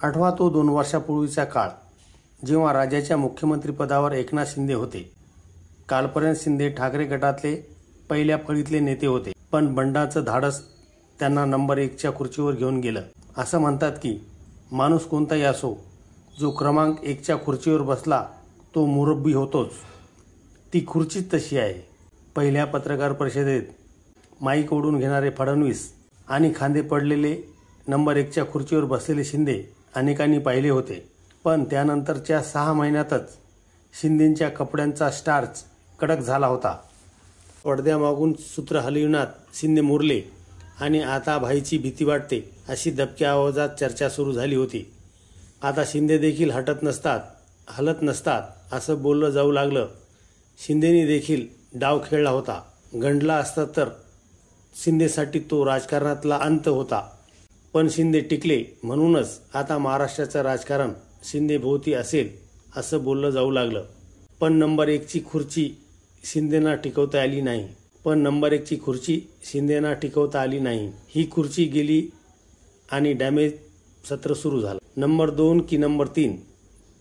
आठवा तो 2 वर्षापूर्वीचा काळ, जेव्हा राज्याच्या मुख्यमंत्रीपदावर एकनाथ शिंदे होते. कालपर्यंत शिंदे ठाकरे गटातले पहिल्या फळीतले नेते होते, पण बंडाचं धाडस त्यांना नंबर 1च्या खुर्चीवर घेऊन गेलं. असं म्हणतात की माणूस कोणताही असो, जो क्रमांक 1च्या खुर्चीवर बसला तो मुरब्बी होतोच. ती खुर्चीच तशी आहे. पहिल्या पत्रकार परिषदेत माईक ओढून घेणारे फडणवीस आणि खांदे पडलेले नंबर 1च्या खुर्चीवर बसलेले शिंदे अनेकांनी पाहिले होते. पण त्यानंतरच्या 6 महिन्यातच शिंदेंच्या कपड्यांचा स्टार्च कडक झाला होता. पडद्यामागून सूत्र हलविण्यात शिंदे मुरले आणि आता भाईची भीती वाटते अशी दबक्या आवाजात चर्चा सुरू झाली होती. आता शिंदे देखील हलत नसतात असं बोललं जाऊ लागलं. शिंदेनी देखील डाव खेळला होता. गंडला असता तर शिंदेसाठी तो राजकारणातला अंत होता. पण शिंदे टिकले, म्हणूनच आता महाराष्ट्राचं राजकारण शिंदेभोवती असेल असं बोललं जाऊ लागलं. पण नंबर 1ची खुर्ची शिंदेंना टिकवता आली नाही. ही खुर्ची गेली आणि डॅमेज सत्र सुरू झालं. नंबर 2 की नंबर 3,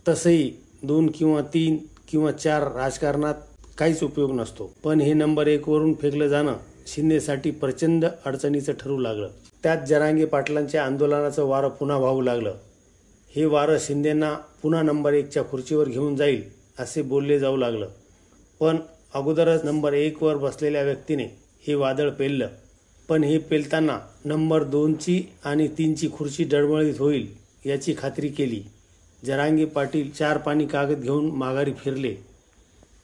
तसंही 2 किंवा 3 किंवा 4 राजकारणात काहीच उपयोग नसतो. पण हे नंबर 1 वरून फेकलं जाणं शिंदेसाठी प्रचंड अडचणीचं ठरू लागलं. त्यात जरांगे पाटलांच्या आंदोलनाचं वारं पुन्हा वाहू लागलं. हे वारं शिंदेंना पुन्हा नंबर 1च्या खुर्चीवर घेऊन जाईल असे बोलले जाऊ लागलं. पण अगोदरच नंबर 1 वर बसलेल्या व्यक्तीने हे वादळ पेललं. पण हे पेलताना नंबर 2ची आणि 3ची खुर्ची डळमळीत होईल याची खात्री केली. जरांगे पाटील 4 पानी कागद घेऊन माघारी फिरले.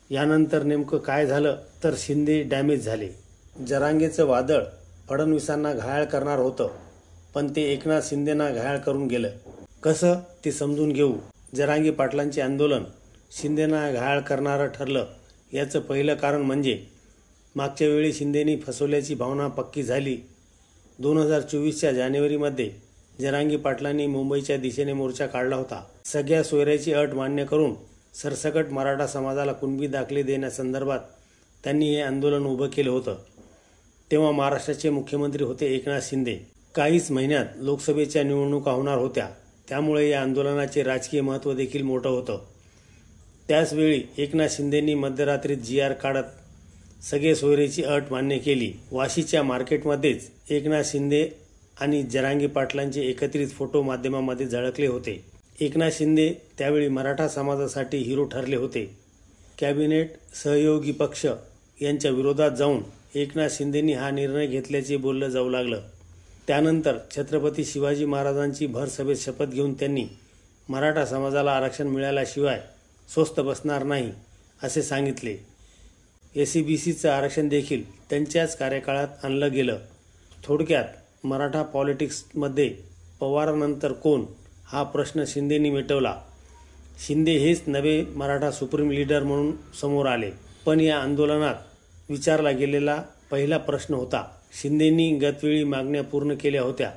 यानंतर नेमकं काय झालं तर शिंदे डॅमेज झाले. जरांगेचं वादळ फडणवीसांना घायाळ करणार होतं, पण ते एकनाथ शिंदेंना घायाळ करून गेलं. कसं ते समजून घेऊ. जरांगे पाटलांचे आंदोलन शिंदेंना घायाळ करणारं ठरलं. याचं पहिलं कारण म्हणजे मागच्या वेळी शिंदेंनी फसवल्याची भावना पक्की झाली. 2024च्या जानेवारीमध्ये जरांगे पाटलांनी मुंबईच्या दिशेने मोर्चा काढला होता. सगळ्या सोयऱ्याची अट मान्य करून सरसकट मराठा समाजाला कुणबी दाखले देण्यासंदर्भात त्यांनी हे आंदोलन उभं केलं होतं. तेव्हा महाराष्ट्राचे मुख्यमंत्री होते एकनाथ शिंदे. काहीच महिन्यात लोकसभेच्या निवडणुका होणार होत्या, त्यामुळे या आंदोलनाचे राजकीय महत्त्व देखील मोठं होतं. त्याचवेळी एकनाथ शिंदेंनी मध्यरात्रीत GR काढत सगळे सोयरेची अट मान्य केली. वाशीच्या मार्केटमध्येच एकनाथ शिंदे आणि जरांगे पाटलांचे एकत्रित फोटो माध्यमांमध्ये झळकले होते. एकनाथ शिंदे त्यावेळी मराठा समाजासाठी हिरो ठरले होते. कॅबिनेट सहयोगी पक्ष यांच्या विरोधात जाऊन एकनाथ शिंदेंनी हा निर्णय घेतल्याचे बोललं जाऊ लागलं. त्यानंतर छत्रपती शिवाजी महाराजांची भरसभेत शपथ घेऊन त्यांनी मराठा समाजाला आरक्षण मिळाल्याशिवाय स्वस्थ बसणार नाही असे सांगितले. SCBCचं आरक्षण देखील त्यांच्याच कार्यकाळात आणलं गेलं. थोडक्यात मराठा पॉलिटिक्समध्ये पवारांनंतर कोण हा प्रश्न शिंदेंनी मिटवला. शिंदे हेच नवे मराठा सुप्रीम लीडर म्हणून समोर आले. पण या आंदोलनात विचारला गेलेला पहिला प्रश्न होता, शिंदेंनी गतवेळी मागण्या पूर्ण केल्या होत्या,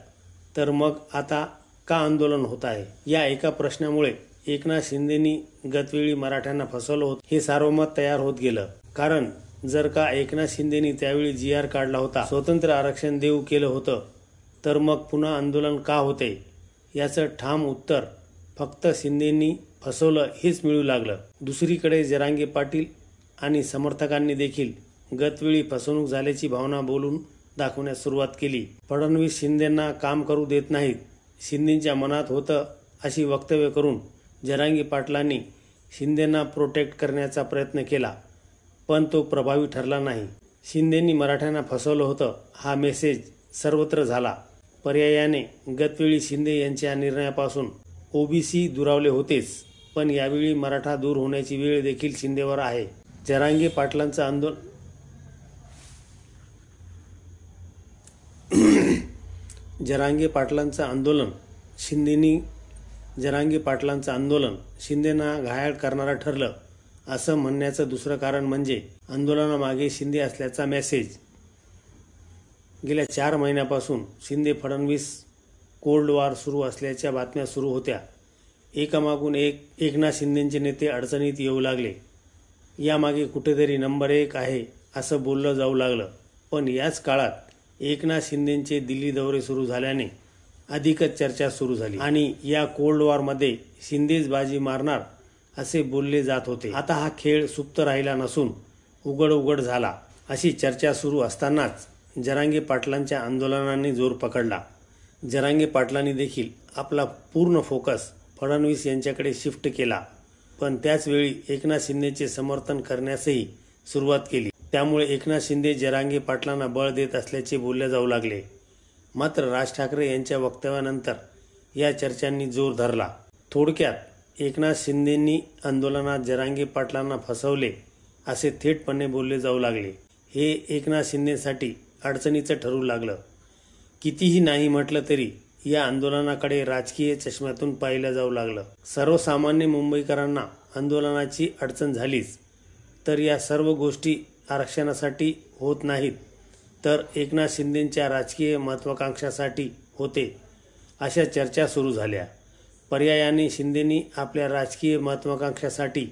तर मग आता का आंदोलन होत आहे? या एका प्रश्नामुळे एकनाथ शिंदेंनी गतवेळी मराठ्यांना फसवलं होतं हे सार्वमत तयार होत गेलं. कारण जर का एकनाथ शिंदेंनी त्यावेळी GR काढला होता, स्वतंत्र आरक्षण देऊ केलं होतं, तर मग पुन्हा आंदोलन का होते? याचं ठाम उत्तर फक्त शिंदेंनी फसवलं हेच मिळू लागलं. दुसरीकडे जरांगे पाटील आणि समर्थकांनी देखील गतवेळी फसवणूक झाल्याची भावना बोलून दाखवण्यास सुरुवात केली. फडणवीस शिंदेंना काम करू देत नाहीत, शिंदेंच्या मनात होतं अशी वक्तव्य करून जरांगे पाटलांनी शिंदेंना प्रोटेक्ट करण्याचा प्रयत्न केला, पण तो प्रभावी ठरला नाही. शिंदेंनी मराठ्यांना फसवलं होतं हा मेसेज सर्वत्र झाला. पर्यायाने गतवेळी शिंदे यांच्या निर्णयापासून OBC दुरावले होतेच, पण यावेळी मराठा दूर होण्याची वेळ देखील शिंदेवर आहे. जरांगे पाटलांचं आंदोलन शिंदेंना घायाळ करणारं ठरलं असं म्हणण्याचं दुसरं कारण म्हणजे आंदोलनामागे शिंदे असल्याचा मेसेज. गेल्या 4 महिन्यापासून शिंदे फडणवीस कोल्ड वॉर सुरू असल्याच्या बातम्या सुरू होत्या. एकामागून एक एकनाथ शिंदेंचे नेते अडचणीत येऊ लागले. यामागे कुठेतरी नंबर 1 आहे असं बोललं जाऊ लागलं. पण याच काळात एकनाथ शिंदेंचे दिल्ली दौरे सुरू झाल्याने अधिकच चर्चा सुरू झाली आणि या कोल्ड वॉरमध्ये शिंदेच बाजी मारणार असे बोलले जात होते. आता हा खेळ सुप्त राहिला नसून उघड झाला. अशी चर्चा सुरू असतानाच जरांगे पाटलांच्या आंदोलनाने जोर पकडला. जरांगे पाटलांनी देखील आपला पूर्ण फोकस फडणवीस यांच्याकडे शिफ्ट केला, पण त्याचवेळी एकनाथ शिंदेचे समर्थन करण्यासही सुरुवात केली. त्यामुळे एकनाथ शिंदे जरांगे पाटलांना बळ देत असल्याचे बोलले जाऊ लागले. मात्र राज ठाकरे यांच्या वक्तव्यानंतर या चर्चांनी जोर धरला. थोडक्यात एकनाथ शिंदेंनी आंदोलनात जरांगे पाटलांना फसवले असे थेटपणे बोलले जाऊ लागले. हे एकनाथ शिंदेसाठी अडचणीचं ठरू लागलं. कितीही नाही म्हटलं तरी या आंदोलनाकडे राजकीय चष्म्यातून पाहिलं जाऊ लागलं. सर्वसामान्य मुंबईकरांना आंदोलनाची अडचण झालीच, तर या सर्व गोष्टी आरक्षणासाठी होत नाहीत, तर एकनाथ शिंदेंच्या राजकीय महत्त्वाकांक्षासाठी होते, अशा चर्चा सुरू झाल्या. पर्यायाने शिंदेंनी आपल्या राजकीय महत्त्वाकांक्षासाठी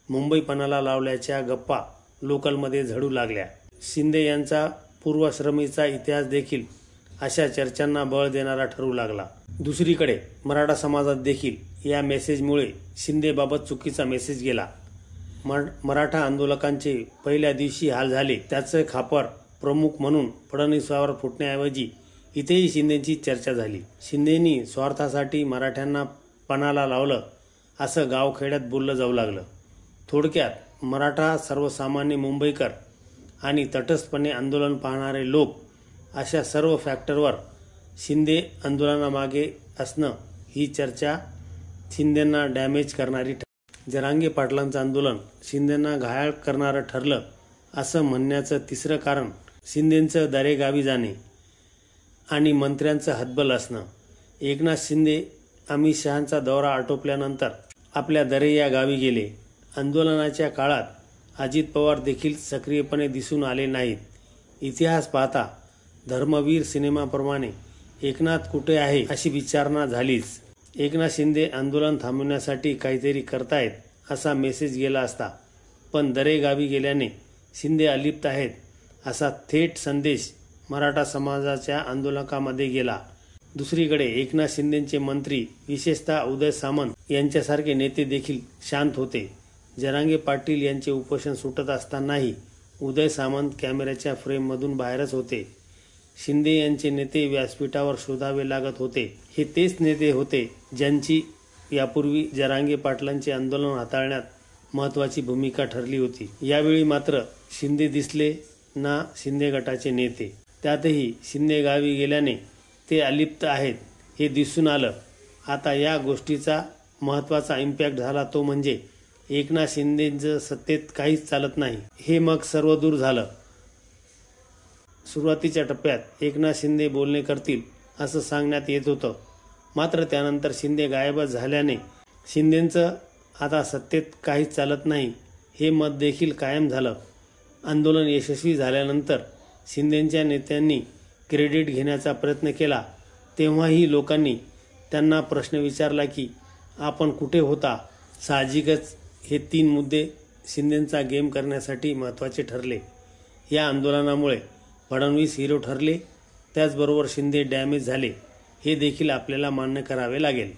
मुंबईपणाला लावल्याच्या गप्पा लोकलमध्ये झडू लागल्या. शिंदे यांचा पूर्वाश्रमीचा इतिहास देखील अशा चर्चांना बळ देणारा ठरू लागला. दुसरीकडे मराठा समाजात देखील या मेसेजमुळे शिंदेबाबत चुकीचा मेसेज गेला. मराठा आंदोलकांचे पहिल्या दिवशी हाल झाले, त्याचे खापर प्रमुख म्हणून फडणवीसावर फुटण्याऐवजी इथेही शिंदेंची चर्चा झाली. शिंदेंनी स्वार्थासाठी मराठ्यांना पणाला लावलं असं गावखेड्यात बोललं जाऊ लागलं. थोडक्यात मराठा, सर्वसामान्य मुंबईकर आणि तटस्थपणे आंदोलन पाहणारे लोक अशा सर्व फॅक्टरवर शिंदे आंदोलनामागे असणं ही चर्चा शिंदेंना डॅमेज करणारी ठरली. जरांगे पाटलांचं आंदोलन शिंदेंना घायाळ करणारं ठरलं असं म्हणण्याचं तिसरं कारण शिंदेंचं दरेगावी जाणे आणि मंत्र्यांचं हतबल असणं. एकनाथ शिंदे अमित शहांचा दौरा आटोपल्यानंतर आपल्या दरे या गावी गेले. आंदोलनाच्या काळात अजित पवार देखील सक्रियपणे दिसून आले नाहीत. इतिहास पाहता धर्मवीर सिनेमाप्रमाणे एकनाथ कुठे आहे अशी विचारणा झालीच. एकनाथ शिंदे आंदोलन थांबवण्यासाठी काहीतरी करतायत असा मेसेज गेला असता, पण दरे गावी गेल्याने शिंदे अलिप्त आहेत असा थेट संदेश मराठा समाजाच्या आंदोलकांमध्ये गेला. दुसरीकडे एकनाथ शिंदेंचे मंत्री, विशेषतः उदय सामंत यांच्यासारखे नेते देखील शांत होते. जरांगे पाटील यांचे उपोषण सुटत असतानाही उदय सामंत कॅमेऱ्याच्या फ्रेममधून बाहेरच होते. शिंदे यांचे नेते व्यासपीठावर शोधावे लागत होते. हे तेच नेते होते ज्यांची यापूर्वी जरांगे पाटलांचे आंदोलन हाताळण्यात महत्त्वाची भूमिका ठरली होती. यावेळी मात्र शिंदे दिसले ना शिंदे गटाचे नेते. त्यातही शिंदे गावी गेल्याने ते अलिप्त आहेत हे दिसून आलं. आता या गोष्टीचा महत्त्वाचा इम्पॅक्ट झाला तो म्हणजे एकनाथ शिंदेंचं सत्तेत काहीच चालत नाही, हे मग सर्व दूर झालं. सुरुवातीच्या टप्प्यात एकनाथ शिंदे बोलणे करतील असं सांगण्यात येत होतं, मात्र त्यानंतर शिंदे गायबच झाल्याने शिंदेंचं आता सत्तेत काहीच चालत नाही हे मत देखील कायम झालं. आंदोलन यशस्वी झाल्यानंतर शिंदेंच्या नेत्यांनी क्रेडिट घेण्याचा प्रयत्न केला, तेव्हाही लोकांनी त्यांना प्रश्न विचारला की आपण कुठे होता. साहजिकच हे 3 मुद्दे शिंदेंचा गेम करण्यासाठी महत्त्वाचे ठरले. या आंदोलनामुळे फडणवीस हिरो ठरले, त्याचबरोबर शिंदे डॅमेज झाले हे देखील आपल्याला मान्य करावे लागेल.